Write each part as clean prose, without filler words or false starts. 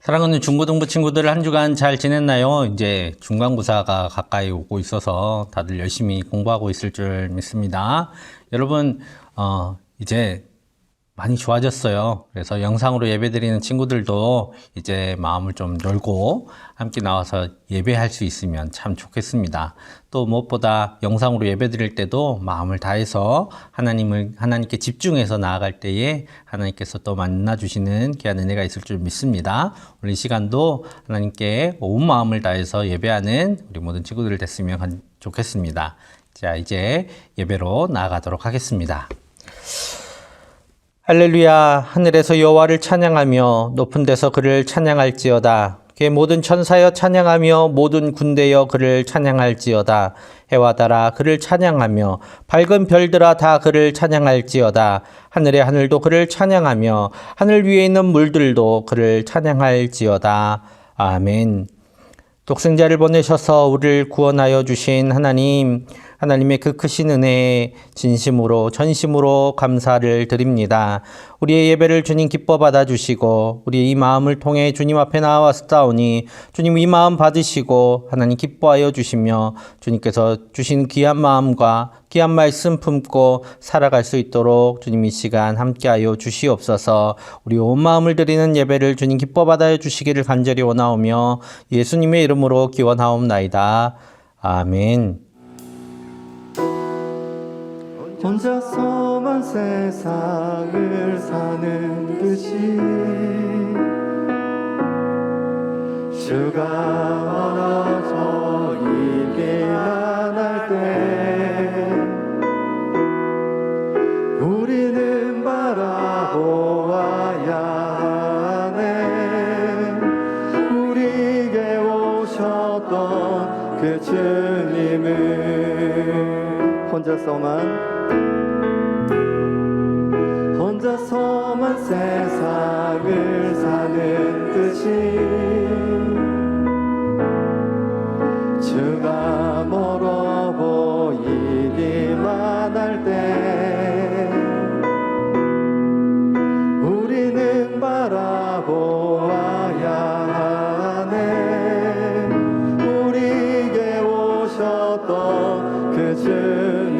사랑하는 중고등부 친구들 한 주간 잘 지냈나요? 이제 중간고사가 가까이 오고 있어서 다들 열심히 공부하고 있을 줄 믿습니다. 여러분, 이제 많이 좋아졌어요. 그래서 영상으로 예배드리는 친구들도 이제 마음을 좀 열고 함께 나와서 예배할 수 있으면 참 좋겠습니다. 또 무엇보다 영상으로 예배드릴 때도 마음을 다해서 하나님께 집중해서 나아갈 때에 하나님께서 또 만나주시는 귀한 은혜가 있을 줄 믿습니다. 오늘 이 시간도 하나님께 온 마음을 다해서 예배하는 우리 모든 친구들 됐으면 좋겠습니다. 자, 이제 예배로 나아가도록 하겠습니다. 할렐루야. 하늘에서 여호와를 찬양하며 높은 데서 그를 찬양할지어다. 그의 모든 천사여 찬양하며 모든 군대여 그를 찬양할지어다. 해와 달아 그를 찬양하며 밝은 별들아 다 그를 찬양할지어다. 하늘의 하늘도 그를 찬양하며 하늘 위에 있는 물들도 그를 찬양할지어다. 아멘. 독생자를 보내셔서 우리를 구원하여 주신 하나님의 그 크신 은혜에 진심으로 전심으로 감사를 드립니다. 우리의 예배를 주님 기뻐 받아주시고 우리의 이 마음을 통해 주님 앞에 나와왔사오니 주님 이 마음 받으시고 하나님 기뻐하여 주시며 주님께서 주신 귀한 마음과 귀한 말씀 품고 살아갈 수 있도록 주님 이 시간 함께하여 주시옵소서. 우리 온 마음을 드리는 예배를 주님 기뻐 받아 주시기를 간절히 원하오며 예수님의 이름으로 기원하옵나이다. 아멘. 혼자서만 세상을 사는 듯이 주가 멀어져 있기만 할 때 우리는 바라보아야 하네. 우리에게 오셨던 그 주님을 혼자서만 세상을 사는 듯이 주가 멀어 보이기만 할 때 우리는 바라보아야 하네. 우리에게 오셨던 그 주님을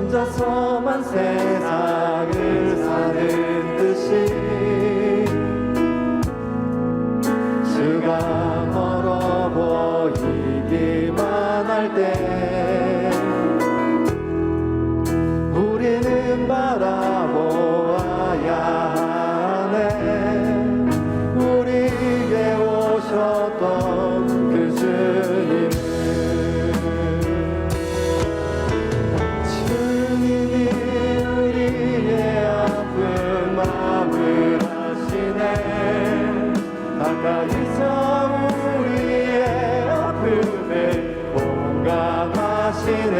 혼자서만 세상을 사는 듯이 주가 멀어 보이기만 할 때 우리는 바라보아야 하네. 우리에게 오셨던 그 주님 가까이서 우리의 아픔에 공감하시네.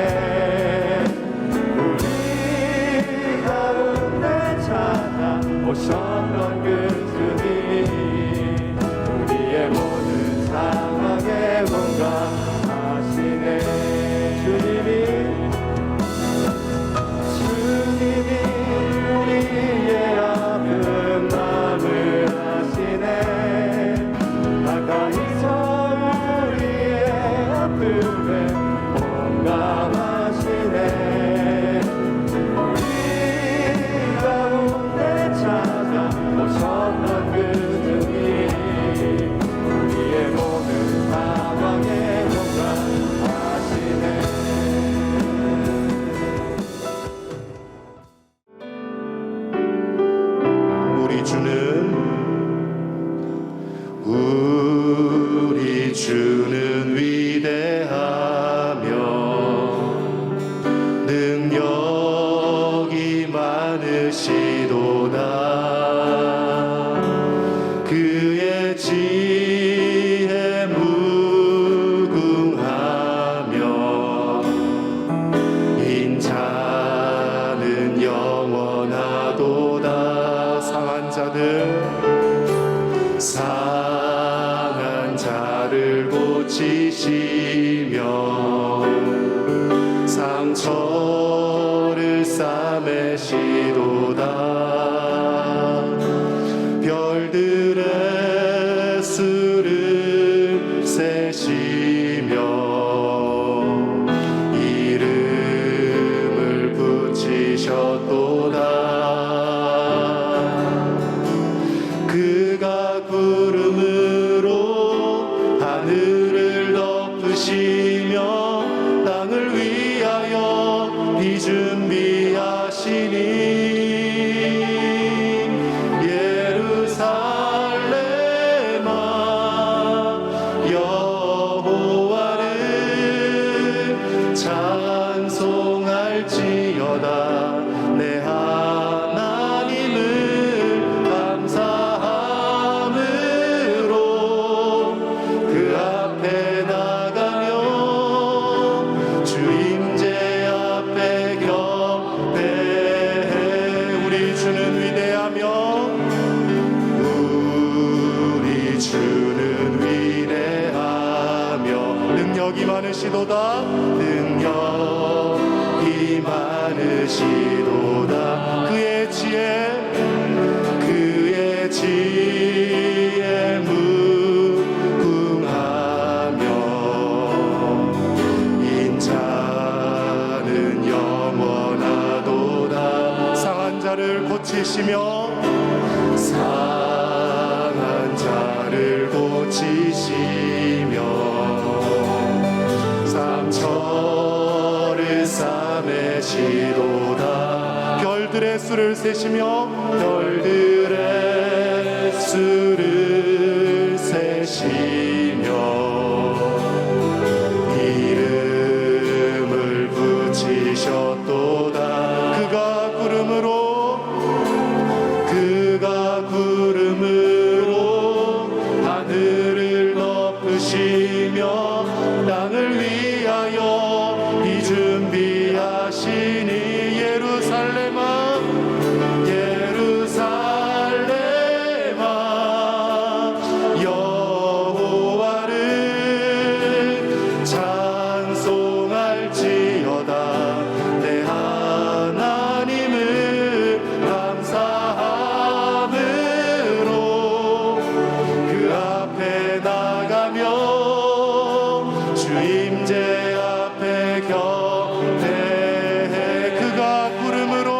엎음에 공감하시네. 우리 가운데 찾아오셨던 그 주님, 우리의 모든 상황에 공감하시네. 우리 주는 위대하며 능력이 많으시도다. 그의 지혜 무궁하며 인자는 영원하도다. 상한 자를 고치시며 상처를 싸매시도다. 별들의 수를 세시며 이름을 붙이셨도다. 그가 구름으로 하늘을 덮으시며 땅을 위하여 비 준비하시니 예루살렘아 여호와를 찬송할지어다. 내 하나님을 감사함으로 그 앞에 나가며 주 임재 앞에 경배해. 우리 주는 위대하며 우리 주는 위대하며 능력이 많으시도다. 능력이 많으시도다. 그의 지혜 무궁하며 인자는 영원하도다. 상한 자를 고치시며 상한 자를 고치시며 상처를 싸매시도다. 별들의 수를 세시며 별들의 수를 세시며 이름을 붙이셨도다. 그가 구름으로 하늘을 덮으시며 땅을 위하여 비 준비하시니 예루살렘아 여호와를 찬송할지어다. 내 하나님을 감사함으로 그 앞에 나가며 주 임재 앞에 경배해. 그가 구름으로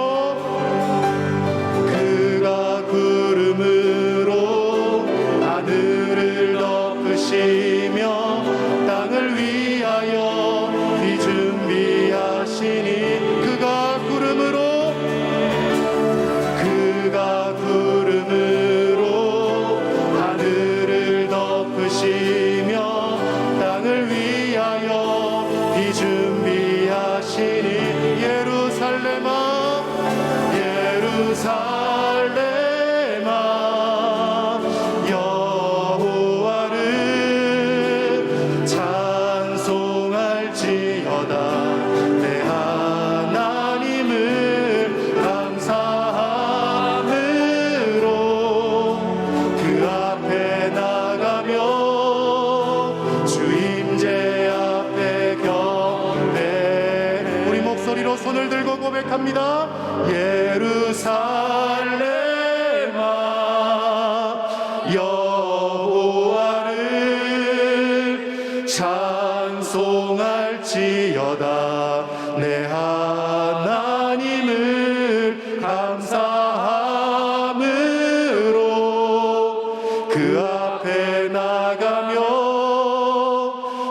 하늘을 덮으시며 땅을 위하여 비 준비하시니 그가 구름으로 하늘을 덮으시며 땅을 위하여 비 준비하시니 예루살렘아 여호와를 찬송할지어다. 내 하나님을 감사함으로 그 앞에 나가며 주 임재 앞에 경배. 우리 목소리로 손을 들고 고백합니다. 예루살렘아 여호와를 찬송할지어다. 찬송할지어다. 내 하나님을 감사함으로 그 앞에 나가며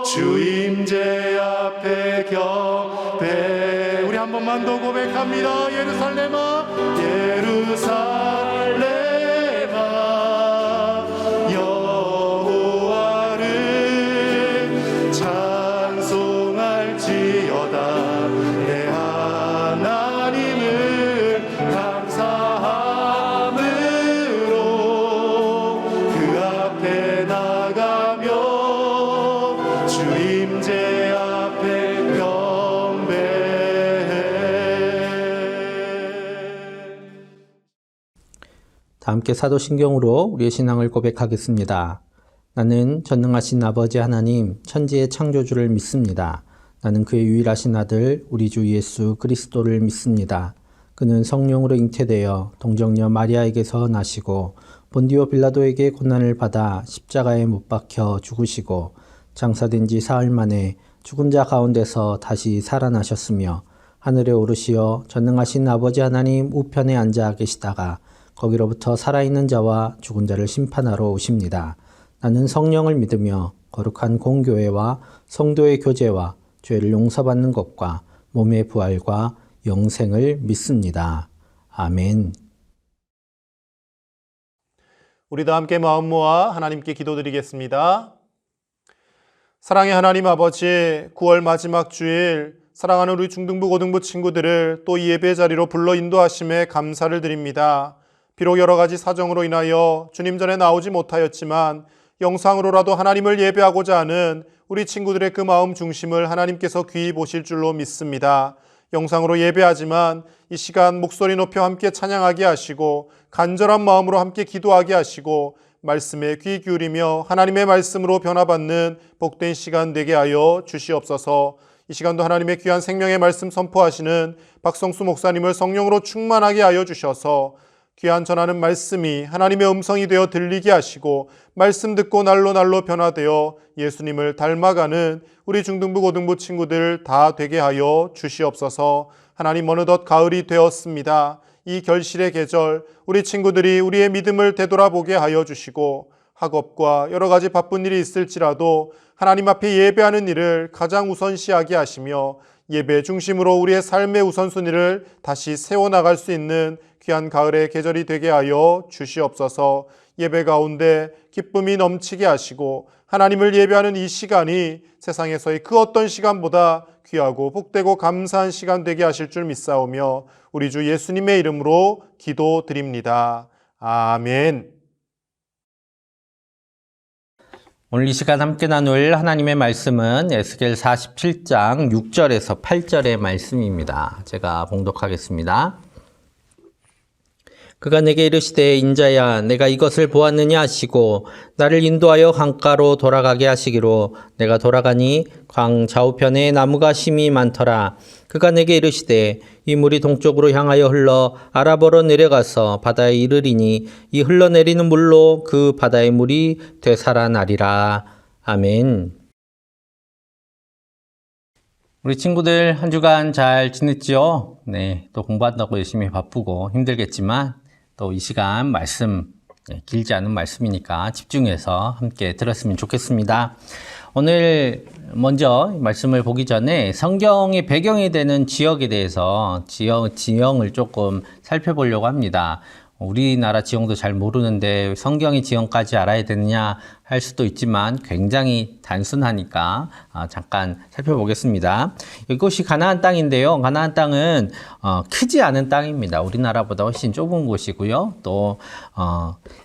주 임재 앞에 경배. 우리 한 번만 더 고백합니다. 예루살렘아 예루살렘아 여호와를 찬송할지어다. 내 하나님을 감사함으로 그 앞에 나가며 주 임재 앞에 경배해. 다 함께 사도신경으로 우리의 신앙을 고백하겠습니다. 나는 전능하신 아버지 하나님, 천지의 창조주를 믿습니다. 나는 그의 유일하신 아들, 우리 주 예수 그리스도를 믿습니다. 그는 성령으로 잉태되어 동정녀 마리아에게서 나시고 본디오 빌라도에게 고난을 받아 십자가에 못 박혀 죽으시고 장사된 지 사흘 만에 죽은 자 가운데서 다시 살아나셨으며 하늘에 오르시어 전능하신 아버지 하나님 우편에 앉아 계시다가 거기로부터 살아있는 자와 죽은 자를 심판하러 오십니다. 나는 성령을 믿으며 거룩한 공교회와 성도의 교제와 죄를 용서받는 것과 몸의 부활과 영생을 믿습니다. 아멘. 우리 다 함께 마음 모아 하나님께 기도드리겠습니다. 사랑의 하나님 아버지, 9월 마지막 주일 사랑하는 우리 중등부 고등부 친구들을 또 이 예배 자리로 불러 인도하심에 감사를 드립니다. 비록 여러 가지 사정으로 인하여 주님 전에 나오지 못하였지만 영상으로라도 하나님을 예배하고자 하는 우리 친구들의 그 마음 중심을 하나님께서 귀히 보실 줄로 믿습니다. 영상으로 예배하지만 이 시간 목소리 높여 함께 찬양하게 하시고 간절한 마음으로 함께 기도하게 하시고 말씀에 귀 기울이며 하나님의 말씀으로 변화받는 복된 시간 되게 하여 주시옵소서. 이 시간도 하나님의 귀한 생명의 말씀 선포하시는 박성수 목사님을 성령으로 충만하게 하여 주셔서 귀한 전하는 말씀이 하나님의 음성이 되어 들리게 하시고 말씀 듣고 날로 변화되어 예수님을 닮아가는 우리 중등부 고등부 친구들 다 되게 하여 주시옵소서. 하나님, 어느덧 가을이 되었습니다. 이 결실의 계절, 우리 친구들이 우리의 믿음을 되돌아보게 하여 주시고 학업과 여러 가지 바쁜 일이 있을지라도 하나님 앞에 예배하는 일을 가장 우선시하게 하시며 예배 중심으로 우리의 삶의 우선순위를 다시 세워나갈 수 있는 귀한 가을의 계절이 되게 하여 주시옵소서. 예배 가운데 기쁨이 넘치게 하시고 하나님을 예배하는 이 시간이 세상에서의 그 어떤 시간보다 귀하고 복되고 감사한 시간 되게 하실 줄 믿사오며 우리 주 예수님의 이름으로 기도드립니다. 아멘. 오늘 이 시간 함께 나눌 하나님의 말씀은 에스겔 47장 6절에서 8절의 말씀입니다. 제가 봉독하겠습니다. 그가 내게 이르시되 인자야 내가 이것을 보았느냐 하시고 나를 인도하여 강가로 돌아가게 하시기로 내가 돌아가니 강 좌우편에 나무가 심이 많더라. 그가 내게 이르시되 이 물이 동쪽으로 향하여 흘러 아라버로 내려가서 바다에 이르리니 이 흘러내리는 물로 그 바다의 물이 되살아나리라. 아멘. 우리 친구들 한 주간 잘 지냈죠? 네, 또 공부한다고 열심히 바쁘고 힘들겠지만 또 이 시간 말씀, 길지 않은 말씀이니까 집중해서 함께 들었으면 좋겠습니다. 오늘 먼저 말씀을 보기 전에 성경의 배경이 되는 지역에 대해서 지형을 조금 살펴보려고 합니다. 우리나라 지형도 잘 모르는데 성경의 지형까지 알아야 되느냐 할 수도 있지만 굉장히 단순하니까 잠깐 살펴보겠습니다. 이곳이 가나안 땅인데요. 가나안 땅은 크지 않은 땅입니다. 우리나라보다 훨씬 좁은 곳이고요. 또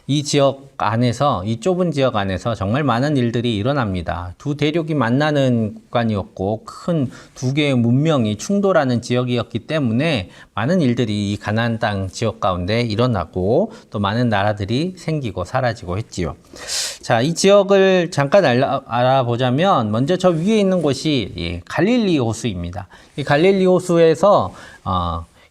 이 지역 안에서, 이 좁은 지역 안에서 정말 많은 일들이 일어납니다. 두 대륙이 만나는 구간이었고 큰 두 개의 문명이 충돌하는 지역이었기 때문에 많은 일들이 이 가나안 땅 지역 가운데 일어나고 또 많은 나라들이 생기고 사라지고 했지요. 자, 이 지역을 잠깐 알아보자면 먼저 저 위에 있는 곳이 갈릴리 호수입니다. 이 갈릴리 호수에서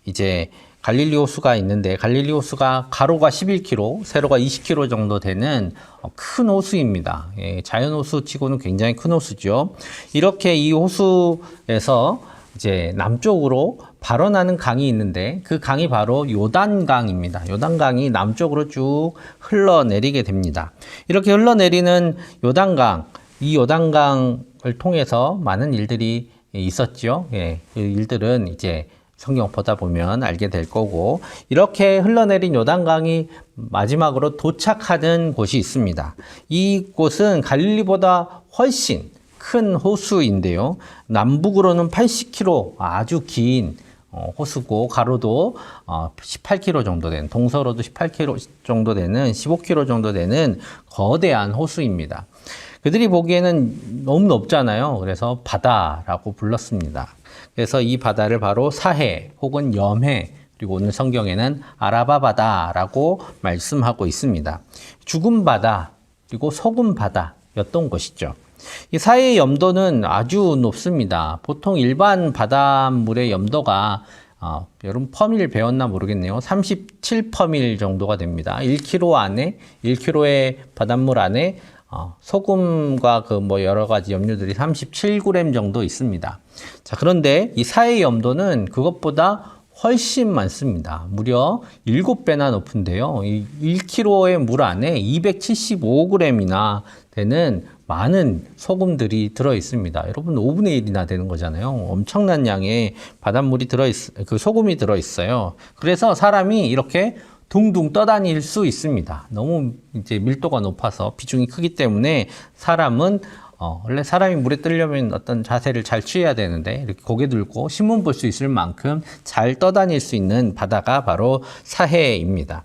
이제 갈릴리 호수가 있는데 갈릴리 호수가 가로가 11km, 세로가 20km 정도 되는 큰 호수입니다. 예, 자연 호수 치고는 굉장히 큰 호수죠. 이렇게 이 호수에서 이제 남쪽으로 발원하는 강이 있는데 그 강이 바로 요단강입니다. 요단강이 남쪽으로 쭉 흘러내리게 됩니다. 이렇게 흘러내리는 요단강, 이 요단강을 통해서 많은 일들이 있었죠. 예, 그 일들은 이제 성경 보다 보면 알게 될 거고, 이렇게 흘러내린 요단강이 마지막으로 도착하는 곳이 있습니다. 이곳은 갈릴리보다 훨씬 큰 호수인데요. 남북으로는 80km 아주 긴 호수고, 가로도 18km 정도 되는, 동서로도 18km 정도 되는, 15km 정도 되는 거대한 호수입니다. 그들이 보기에는 너무 높잖아요. 그래서 바다라고 불렀습니다. 그래서 이 바다를 바로 사해 혹은 염해, 그리고 오늘 성경에는 아라바 바다라고 말씀하고 있습니다. 죽은 바다 그리고 소금 바다였던 곳이죠. 이 사해의 염도는 아주 높습니다. 보통 일반 바닷물의 염도가 여러분 퍼밀 배웠나 모르겠네요. 37퍼밀 정도가 됩니다. 1kg 안에, 1kg의 바닷물 안에 소금과 그 뭐 여러 가지 염료들이 37g 정도 있습니다. 자, 그런데 이 사해의 염도는 그것보다 훨씬 많습니다. 무려 7배나 높은데요. 이 1kg의 물 안에 275g이나 되는 많은 소금들이 들어 있습니다. 여러분 5분의 1이나 되는 거잖아요. 엄청난 양의 바닷물이 그 소금이 들어 있어요. 그래서 사람이 이렇게 둥둥 떠다닐 수 있습니다. 너무 이제 밀도가 높아서 비중이 크기 때문에 사람은 원래 사람이 물에 뜨려면 어떤 자세를 잘 취해야 되는데 이렇게 고개 들고 신문 볼 수 있을 만큼 잘 떠다닐 수 있는 바다가 바로 사해입니다.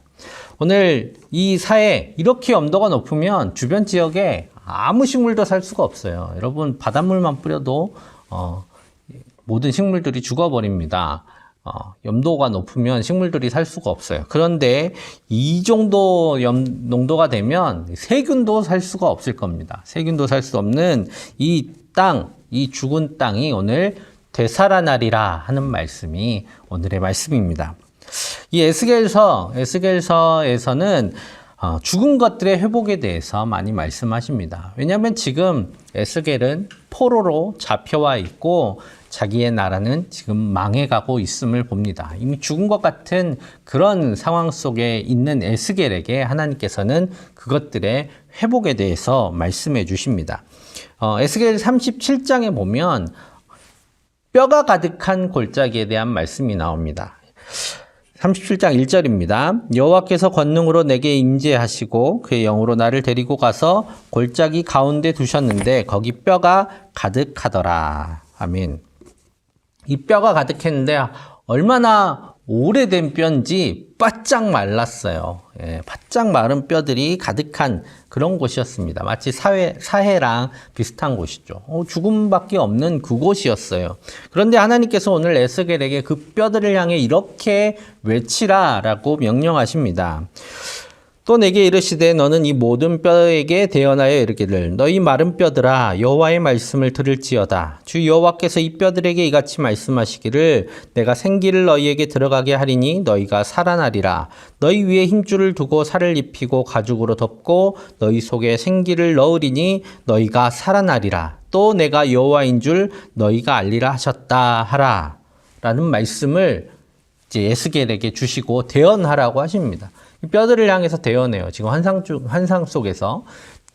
오늘 이 사해 이렇게 염도가 높으면 주변 지역에 아무 식물도 살 수가 없어요. 여러분 바닷물만 뿌려도 모든 식물들이 죽어버립니다. 염도가 높으면 식물들이 살 수가 없어요. 그런데 이 정도 농도가 되면 세균도 살 수가 없을 겁니다. 세균도 살 수 없는 이 땅, 이 죽은 땅이 오늘 되살아나리라 하는 말씀이 오늘의 말씀입니다. 이 에스겔서에서는 죽은 것들의 회복에 대해서 많이 말씀하십니다. 왜냐하면 지금 에스겔은 포로로 잡혀와 있고 자기의 나라는 지금 망해가고 있음을 봅니다. 이미 죽은 것 같은 그런 상황 속에 있는 에스겔에게 하나님께서는 그것들의 회복에 대해서 말씀해 주십니다. 에스겔 37장에 보면 뼈가 가득한 골짜기에 대한 말씀이 나옵니다. 37장 1절입니다. 여호와께서 권능으로 내게 임재하시고 그의 영으로 나를 데리고 가서 골짜기 가운데 두셨는데 거기 뼈가 가득하더라. 아멘. 이 뼈가 가득했는데 얼마나 오래된 뼈인지 바짝 말랐어요. 예, 바짝 마른 뼈들이 가득한 그런 곳이었습니다. 마치 사해랑 비슷한 곳이죠. 죽음밖에 없는 그곳이었어요. 그런데 하나님께서 오늘 에스겔에게 그 뼈들을 향해 이렇게 외치라라고 명령하십니다. 또 내게 이르시되 너는 이 모든 뼈에게 대언하여 이르기를 너희 마른 뼈들아 여호와의 말씀을 들을지어다. 주 여호와께서 이 뼈들에게 이같이 말씀하시기를 내가 생기를 너희에게 들어가게 하리니 너희가 살아나리라. 너희 위에 힘줄을 두고 살을 입히고 가죽으로 덮고 너희 속에 생기를 넣으리니 너희가 살아나리라. 또 내가 여호와인 줄 너희가 알리라 하셨다 하라. 라는 말씀을 이제 에스겔에게 주시고 대언하라고 하십니다. 뼈들을 향해서 대언해요. 지금 환상 속에서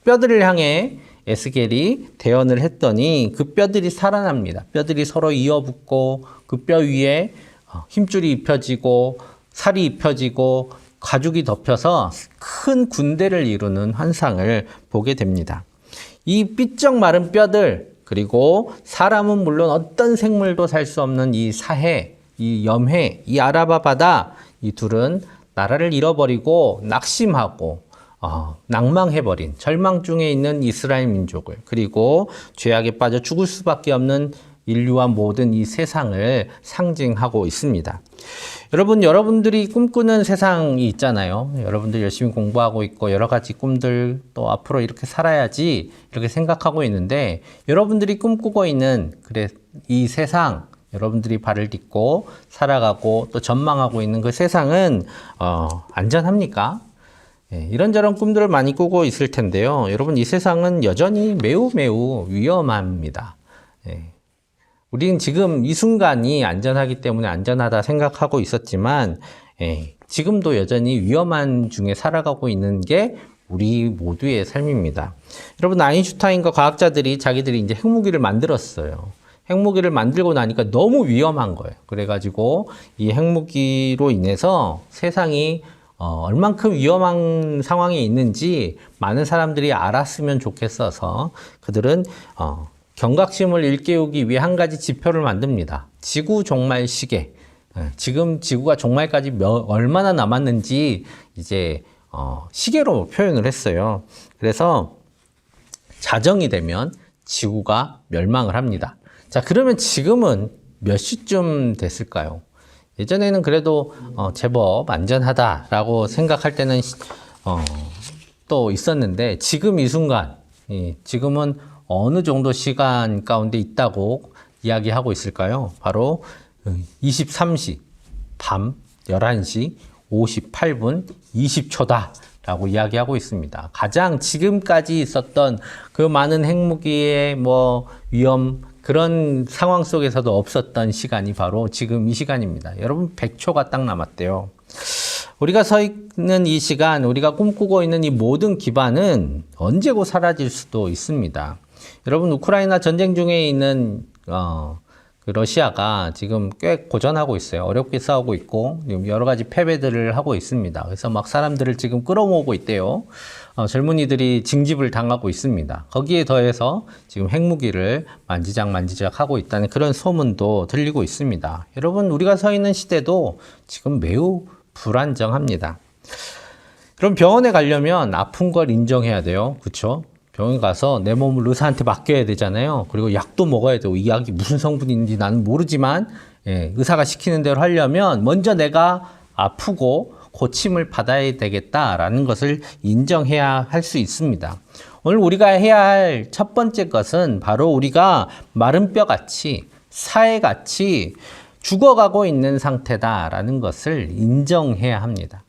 뼈들을 향해 에스겔이 대언을 했더니 그 뼈들이 살아납니다. 뼈들이 서로 이어붙고 그 뼈 위에 힘줄이 입혀지고 살이 입혀지고 가죽이 덮여서 큰 군대를 이루는 환상을 보게 됩니다. 이 삐쩍 마른 뼈들 그리고 사람은 물론 어떤 생물도 살 수 없는 이 사해, 이 염해, 이 아라바 바다 이 둘은 나라를 잃어버리고 낙심하고 낭망해버린 절망 중에 있는 이스라엘 민족을 그리고 죄악에 빠져 죽을 수밖에 없는 인류와 모든 이 세상을 상징하고 있습니다. 여러분들이 꿈꾸는 세상이 있잖아요. 여러분들 열심히 공부하고 있고 여러 가지 꿈들 또 앞으로 이렇게 살아야지 이렇게 생각하고 있는데 여러분들이 꿈꾸고 있는 이 세상 여러분들이 발을 딛고 살아가고 또 전망하고 있는 그 세상은 안전합니까? 예, 이런저런 꿈들을 많이 꾸고 있을 텐데요. 여러분, 이 세상은 여전히 매우 위험합니다. 예, 우리는 지금 이 순간이 안전하기 때문에 안전하다 생각하고 있었지만 지금도 여전히 위험한 중에 살아가고 있는 게 우리 모두의 삶입니다. 여러분, 아인슈타인과 과학자들이 자기들이 이제 핵무기를 만들었어요. 핵무기를 만들고 나니까 너무 위험한 거예요. 그래가지고 이 핵무기로 인해서 세상이 얼만큼 위험한 상황에 있는지 많은 사람들이 알았으면 좋겠어서 그들은 경각심을 일깨우기 위해 한 가지 지표를 만듭니다. 지구 종말 시계. 지금 지구가 종말까지 얼마나 남았는지 이제 시계로 표현을 했어요. 그래서 자정이 되면 지구가 멸망을 합니다. 자, 그러면 지금은 몇 시쯤 됐을까요? 예전에는 그래도 제법 안전하다라고 생각할 때는 또 있었는데 지금 이 순간, 지금은 어느 정도 시간 가운데 있다고 이야기하고 있을까요? 바로 23시, 밤 11시 58분 20초다 라고 이야기하고 있습니다. 가장 지금까지 있었던 그 많은 핵무기의 위험, 그런 상황 속에서도 없었던 시간이 바로 지금 이 시간입니다. 여러분, 100초가 딱 남았대요. 우리가 서 있는 이 시간, 우리가 꿈꾸고 있는 이 모든 기반은 언제고 사라질 수도 있습니다. 여러분, 우크라이나 전쟁 중에 있는 그 러시아가 지금 꽤 고전하고 있어요. 어렵게 싸우고 있고 여러 가지 패배들을 하고 있습니다. 그래서 막 사람들을 지금 끌어모으고 있대요. 젊은이들이 징집을 당하고 있습니다. 거기에 더해서 지금 핵무기를 만지작 하고 있다는 그런 소문도 들리고 있습니다. 여러분, 우리가 서 있는 시대도 지금 매우 불안정합니다. 그럼 병원에 가려면 아픈 걸 인정해야 돼요. 그렇죠? 병원 가서 내 몸을 의사한테 맡겨야 되잖아요. 그리고 약도 먹어야 되고 이 약이 무슨 성분인지 나는 모르지만 의사가 시키는 대로 하려면 먼저 내가 아프고 고침을 받아야 되겠다라는 것을 인정해야 할 수 있습니다. 오늘 우리가 해야 할 첫 번째 것은 바로 우리가 마른 뼈같이 사해같이 죽어가고 있는 상태다라는 것을 인정해야 합니다.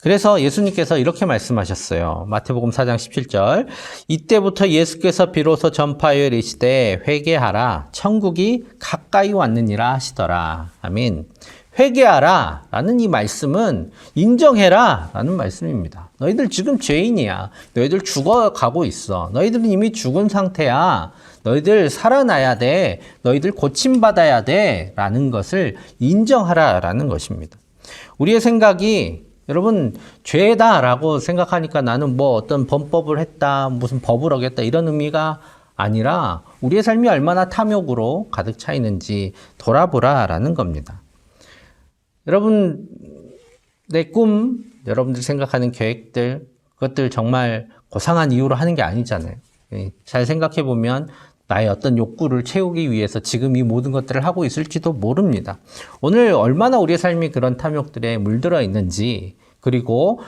그래서 예수님께서 이렇게 말씀하셨어요. 마태복음 4장 17절. 이때부터 예수께서 비로소 전파하여 이르시되 회개하라 천국이 가까이 왔느니라 하시더라. 아멘. 회개하라 라는 이 말씀은 인정해라 라는 말씀입니다. 너희들 지금 죄인이야. 너희들 죽어가고 있어. 너희들은 이미 죽은 상태야. 너희들 살아나야 돼. 너희들 고침받아야 돼 라는 것을 인정하라 라는 것입니다. 우리의 생각이 여러분, 죄다라고 생각하니까 나는 어떤 범법을 했다, 무슨 법을 어겼다 이런 의미가 아니라 우리의 삶이 얼마나 탐욕으로 가득 차 있는지 돌아보라라는 겁니다. 여러분, 내 꿈, 여러분들 생각하는 계획들, 그것들 정말 고상한 이유로 하는 게 아니잖아요. 잘 생각해 보면 나의 어떤 욕구를 채우기 위해서 지금 이 모든 것들을 하고 있을지도 모릅니다. 오늘 얼마나 우리의 삶이 그런 탐욕들에 물들어 있는지, 그리고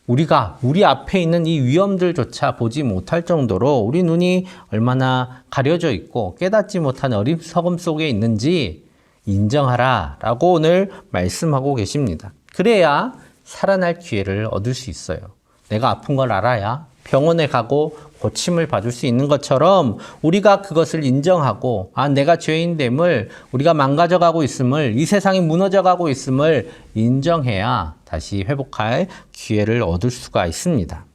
우리가 우리 앞에 있는 이 위험들조차 보지 못할 정도로 우리 눈이 얼마나 가려져 있고 깨닫지 못한 어리석음 속에 있는지 인정하라 라고 오늘 말씀하고 계십니다. 그래야 살아날 기회를 얻을 수 있어요. 내가 아픈 걸 알아야 병원에 가고 고침을 받을 수 있는 것처럼 우리가 그것을 인정하고 내가 죄인됨을, 우리가 망가져가고 있음을, 이 세상이 무너져가고 있음을 인정해야 다시 회복할 기회를 얻을 수가 있습니다.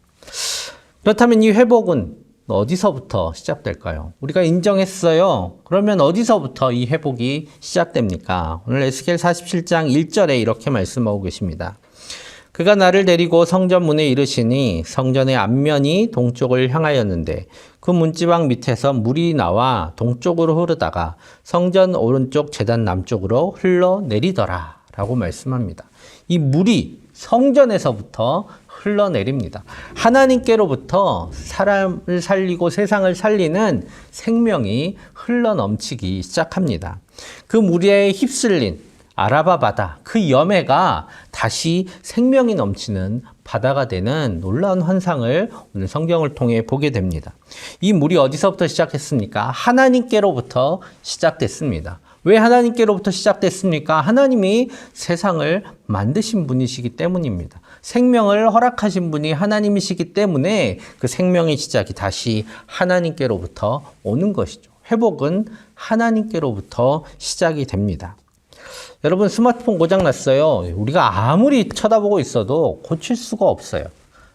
그렇다면 이 회복은 어디서부터 시작될까요? 우리가 인정했어요. 그러면 어디서부터 이 회복이 시작됩니까? 오늘 에스겔 47장 1절에 이렇게 말씀하고 계십니다. 그가 나를 데리고 성전 문에 이르시니 성전의 앞면이 동쪽을 향하였는데 그 문지방 밑에서 물이 나와 동쪽으로 흐르다가 성전 오른쪽 제단 남쪽으로 흘러내리더라 라고 말씀합니다. 이 물이 성전에서부터 흘러내립니다. 하나님께로부터 사람을 살리고 세상을 살리는 생명이 흘러넘치기 시작합니다. 그 물에 휩쓸린 아라바 바다, 그 염해가 다시 생명이 넘치는 바다가 되는 놀라운 환상을 오늘 성경을 통해 보게 됩니다. 이 물이 어디서부터 시작했습니까? 하나님께로부터 시작됐습니다. 왜 하나님께로부터 시작됐습니까? 하나님이 세상을 만드신 분이시기 때문입니다. 생명을 허락하신 분이 하나님이시기 때문에 그 생명의 시작이 다시 하나님께로부터 오는 것이죠. 회복은 하나님께로부터 시작이 됩니다. 여러분, 스마트폰 고장났어요. 우리가 아무리 쳐다보고 있어도 고칠 수가 없어요.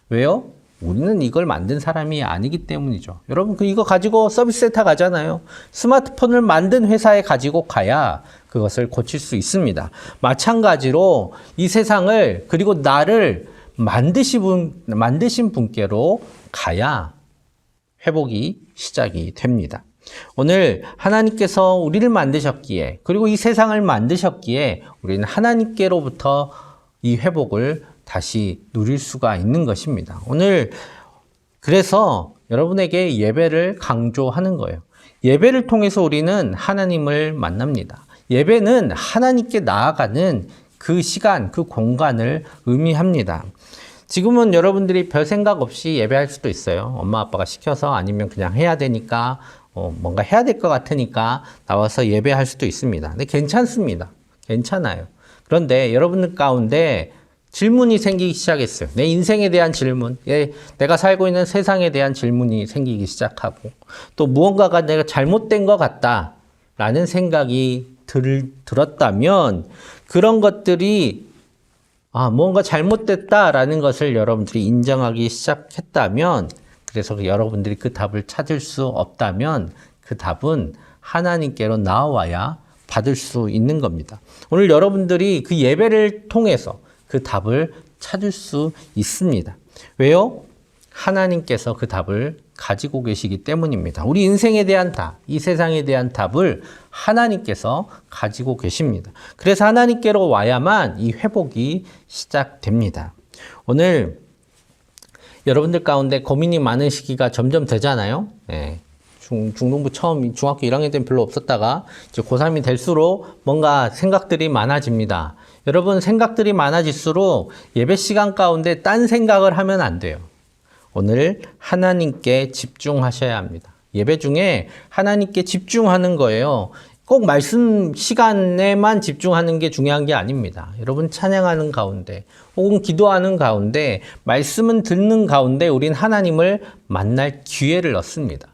왜요? 우리는 이걸 만든 사람이 아니기 때문이죠. 여러분, 이거 가지고 서비스 센터 가잖아요. 스마트폰을 만든 회사에 가지고 가야 그것을 고칠 수 있습니다. 마찬가지로 이 세상을 그리고 나를 만드신 분께로 가야 회복이 시작이 됩니다. 오늘 하나님께서 우리를 만드셨기에 그리고 이 세상을 만드셨기에 우리는 하나님께로부터 이 회복을 다시 누릴 수가 있는 것입니다. 오늘 그래서 여러분에게 예배를 강조하는 거예요. 예배를 통해서 우리는 하나님을 만납니다. 예배는 하나님께 나아가는 그 시간, 그 공간을 의미합니다. 지금은 여러분들이 별 생각 없이 예배할 수도 있어요. 엄마 아빠가 시켜서 아니면 그냥 해야 되니까 뭔가 해야 될 것 같으니까 나와서 예배할 수도 있습니다. 근데 괜찮습니다. 괜찮아요. 그런데 여러분들 가운데 질문이 생기기 시작했어요. 내 인생에 대한 질문, 내가 살고 있는 세상에 대한 질문이 생기기 시작하고 또 무언가가 내가 잘못된 것 같다라는 생각이 들었다면 그런 것들이 뭔가 잘못됐다라는 것을 여러분들이 인정하기 시작했다면 그래서 여러분들이 그 답을 찾을 수 없다면 그 답은 하나님께로 나와야 받을 수 있는 겁니다. 오늘 여러분들이 그 예배를 통해서 그 답을 찾을 수 있습니다. 왜요? 하나님께서 그 답을 가지고 계시기 때문입니다. 우리 인생에 대한 답, 이 세상에 대한 답을 하나님께서 가지고 계십니다. 그래서 하나님께로 와야만 이 회복이 시작됩니다. 오늘 여러분들 가운데 고민이 많은 시기가 점점 되잖아요. 네. 중등부 처음 중학교 1학년 때는 별로 없었다가 이제 고3이 될수록 뭔가 생각들이 많아집니다. 여러분, 생각들이 많아질수록 예배 시간 가운데 딴 생각을 하면 안 돼요. 오늘 하나님께 집중하셔야 합니다. 예배 중에 하나님께 집중하는 거예요. 꼭 말씀 시간에만 집중하는 게 중요한 게 아닙니다. 여러분, 찬양하는 가운데 혹은 기도하는 가운데 말씀은 듣는 가운데 우린 하나님을 만날 기회를 얻습니다.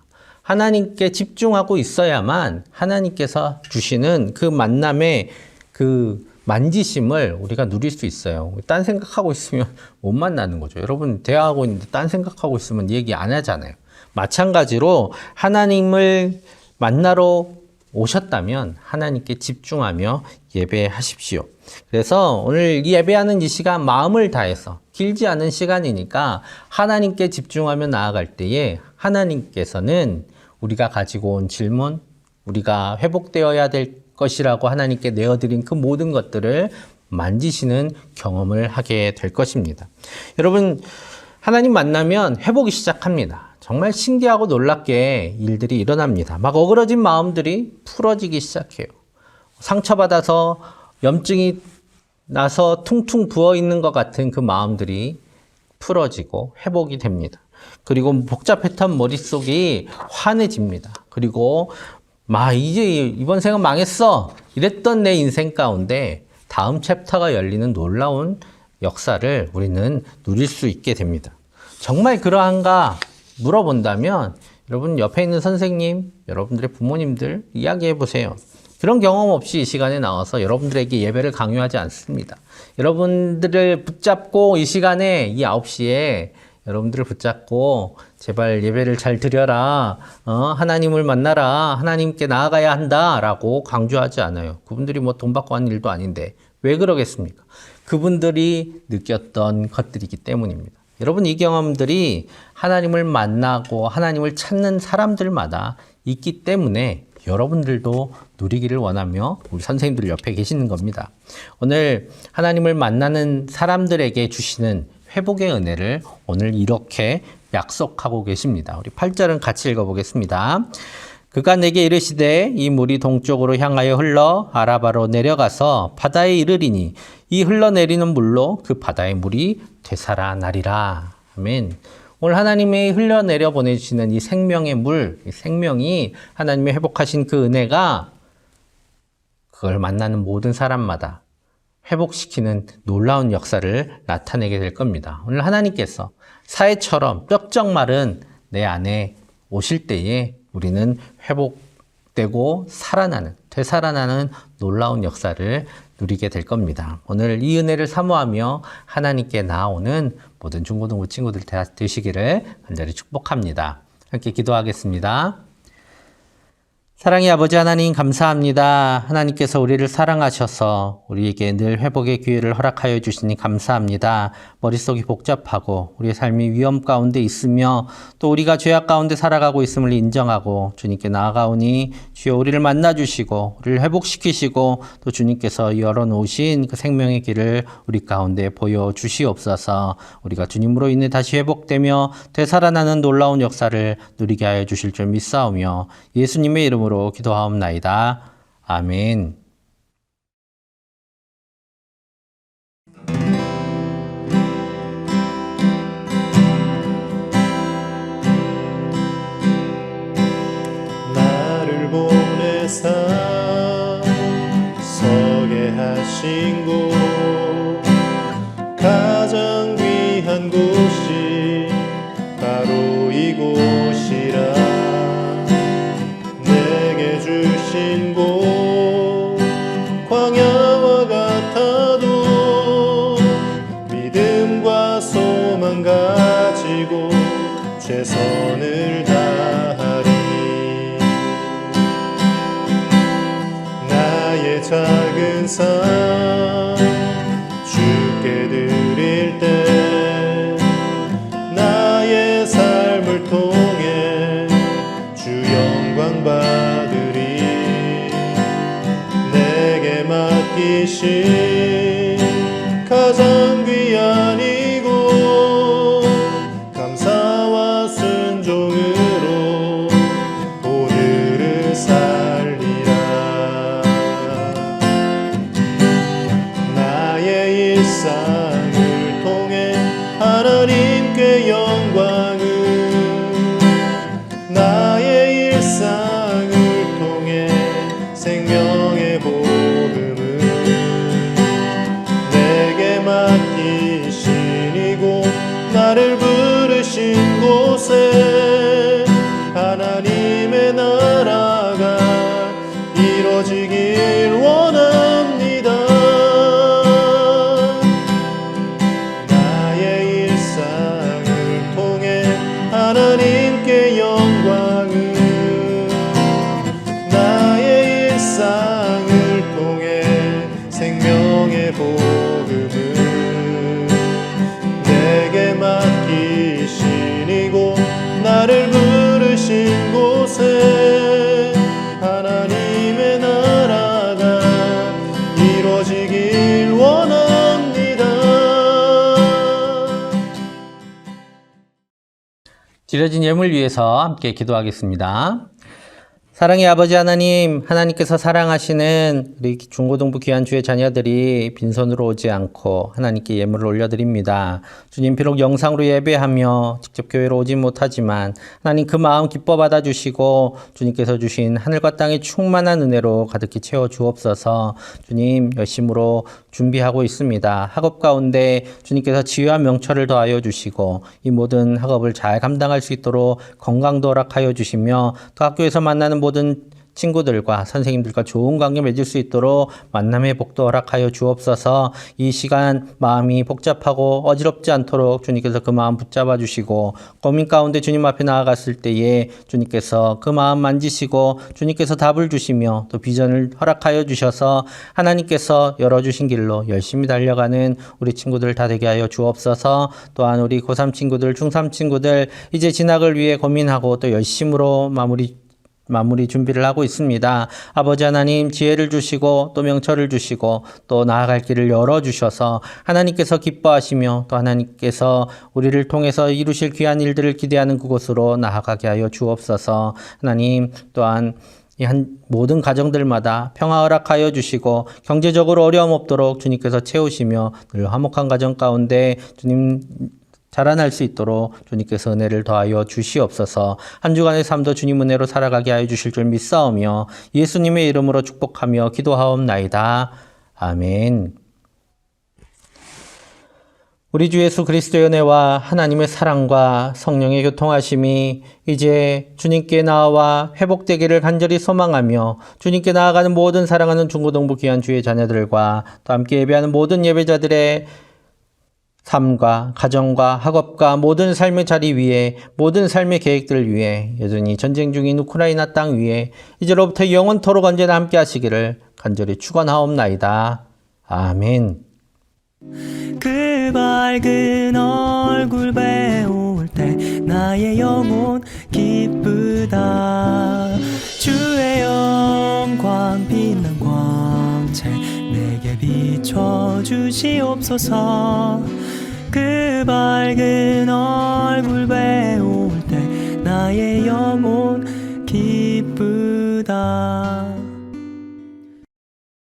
하나님께 집중하고 있어야만 하나님께서 주시는 그 만남의 그 만지심을 우리가 누릴 수 있어요. 딴 생각하고 있으면 못 만나는 거죠. 여러분, 대화하고 있는데 딴 생각하고 있으면 얘기 안 하잖아요. 마찬가지로 하나님을 만나러 오셨다면 하나님께 집중하며 예배하십시오. 그래서 오늘 이 예배하는 이 시간 마음을 다해서 길지 않은 시간이니까 하나님께 집중하며 나아갈 때에 하나님께서는 우리가 가지고 온 질문, 우리가 회복되어야 될 것이라고 하나님께 내어드린 그 모든 것들을 만지시는 경험을 하게 될 것입니다. 여러분, 하나님 만나면 회복이 시작합니다. 정말 신기하고 놀랍게 일들이 일어납니다. 막 어그러진 마음들이 풀어지기 시작해요. 상처받아서 염증이 나서 퉁퉁 부어있는 것 같은 그 마음들이 풀어지고 회복이 됩니다. 그리고 복잡했던 머릿속이 환해집니다. 그리고 이제 이번 생은 망했어 이랬던 내 인생 가운데 다음 챕터가 열리는 놀라운 역사를 우리는 누릴 수 있게 됩니다. 정말 그러한가 물어본다면 여러분 옆에 있는 선생님, 여러분들의 부모님들 이야기해 보세요. 그런 경험 없이 이 시간에 나와서 여러분들에게 예배를 강요하지 않습니다. 여러분들을 붙잡고 이 시간에 이 9시에 여러분들을 붙잡고 제발 예배를 잘 드려라, 하나님을 만나라, 하나님께 나아가야 한다 라고 강조하지 않아요. 그분들이 돈 받고 한 일도 아닌데 왜 그러겠습니까? 그분들이 느꼈던 것들이기 때문입니다. 여러분, 이 경험들이 하나님을 만나고 하나님을 찾는 사람들마다 있기 때문에 여러분들도 누리기를 원하며 우리 선생님들 옆에 계시는 겁니다. 오늘 하나님을 만나는 사람들에게 주시는 회복의 은혜를 오늘 이렇게 약속하고 계십니다. 우리 8절은 같이 읽어보겠습니다. 그가 내게 이르시되 이 물이 동쪽으로 향하여 흘러 아라바로 내려가서 바다에 이르리니 이 흘러내리는 물로 그 바다의 물이 되살아나리라. 아멘. 오늘 하나님이 흘러내려 보내주시는 이 생명의 물, 이 생명이 하나님의 회복하신 그 은혜가 그걸 만나는 모든 사람마다 회복시키는 놀라운 역사를 나타내게 될 겁니다. 오늘 하나님께서 사해처럼 쩍쩍 마른 내 안에 오실 때에 우리는 회복되고 되살아나는 놀라운 역사를 누리게 될 겁니다. 오늘 이 은혜를 사모하며 하나님께 나아오는 모든 중고등부 친구들 되시기를 간절히 축복합니다. 함께 기도하겠습니다. 사랑의 아버지 하나님 감사합니다. 하나님께서 우리를 사랑하셔서 우리에게 늘 회복의 기회를 허락하여 주시니 감사합니다. 머릿속이 복잡하고 우리의 삶이 위험 가운데 있으며 또 우리가 죄악 가운데 살아가고 있음을 인정하고 주님께 나아가오니 주여 우리를 만나주시고 우리를 회복시키시고 또 주님께서 열어놓으신 그 생명의 길을 우리 가운데 보여주시옵소서. 우리가 주님으로 인해 다시 회복되며 되살아나는 놀라운 역사를 누리게 하여 주실 줄 믿사오며 예수님의 이름으로 기도하옵나이다. 아멘. 나를 보내사 서게 하신 곳 가장 귀한 곳이 바로 이곳이라. 주신 곳 광야와 같아도 믿음과 소망 가지고 최선을 다하리. 나의 작은 삶 주께 드릴 때 나의 삶을 통해 주 영광 받으리. 내게 맡기신 가장 귀한 이곳 감사와 순종으로 오늘을 살리라. 나의 일상을 통해 하나님께 영광을 나의 일상을 통해 생명의 복음을 내게 맡기신 이곳 나를 부르신 곳에 하나님의 나라가 이루어지길 원합니다. 나의 일상을 통해 하나님께 영광을 나의 일상을 통해 생명의 복음을 내게 맡기신 이곳 나를 부르신 곳에 하나님의 나라가 이루어지길 원합니다. 드려진 예물 위해서 함께 기도하겠습니다. 사랑의 아버지 하나님, 하나님께서 사랑하시는 우리 중고등부 귀한 주의 자녀들이 빈손으로 오지 않고 하나님께 예물을 올려드립니다. 주님, 비록 영상으로 예배하며 직접 교회로 오지 못하지만 하나님 그 마음 기뻐 받아주시고 주님께서 주신 하늘과 땅의 충만한 은혜로 가득히 채워주옵소서. 주님, 열심으로 준비하고 있습니다. 학업 가운데 주님께서 지혜와 명철을 더하여 주시고 이 모든 학업을 잘 감당할 수 있도록 건강도 허락하여 주시며 또 학교에서 만나는 모든 친구들과 선생님들과 좋은 관계 맺을 수 있도록 만남의 복도 허락하여 주옵소서. 이 시간 마음이 복잡하고 어지럽지 않도록 주님께서 그 마음 붙잡아 주시고 고민 가운데 주님 앞에 나아갔을 때에 주님께서 그 마음 만지시고 주님께서 답을 주시며 또 비전을 허락하여 주셔서 하나님께서 열어주신 길로 열심히 달려가는 우리 친구들 다 되게 하여 주옵소서. 또한 우리 고3 친구들, 중3 친구들 이제 진학을 위해 고민하고 또 열심으로 마무리 준비를 하고 있습니다. 아버지 하나님 지혜를 주시고 또 명철을 주시고 또 나아갈 길을 열어주셔서 하나님께서 기뻐하시며 또 하나님께서 우리를 통해서 이루실 귀한 일들을 기대하는 그곳으로 나아가게 하여 주옵소서. 하나님 또한 이 모든 가정들마다 평화 허락하여 주시고 경제적으로 어려움 없도록 주님께서 채우시며 늘 화목한 가정 가운데 주님 자라날 수 있도록 주님께서 은혜를 더하여 주시옵소서. 한 주간의 삶도 주님 은혜로 살아가게 하여 주실 줄 믿사오며 예수님의 이름으로 축복하며 기도하옵나이다. 아멘. 우리 주 예수 그리스도의 은혜와 하나님의 사랑과 성령의 교통하심이 이제 주님께 나아와 회복되기를 간절히 소망하며 주님께 나아가는 모든 사랑하는 중고등부 귀한 주의 자녀들과 또 함께 예배하는 모든 예배자들의 삶과 가정과 학업과 모든 삶의 자리 위에 모든 삶의 계획들 위해 여전히 전쟁 중인 우크라이나 땅 위에 이제로부터 영원토록 언제나 함께 하시기를 간절히 축원하옵나이다. 아멘. 그 밝은 얼굴 배울 때 나의 영혼 기쁘다. 주의 영광 빛난 광채 내게 비춰주시옵소서. 그 밝은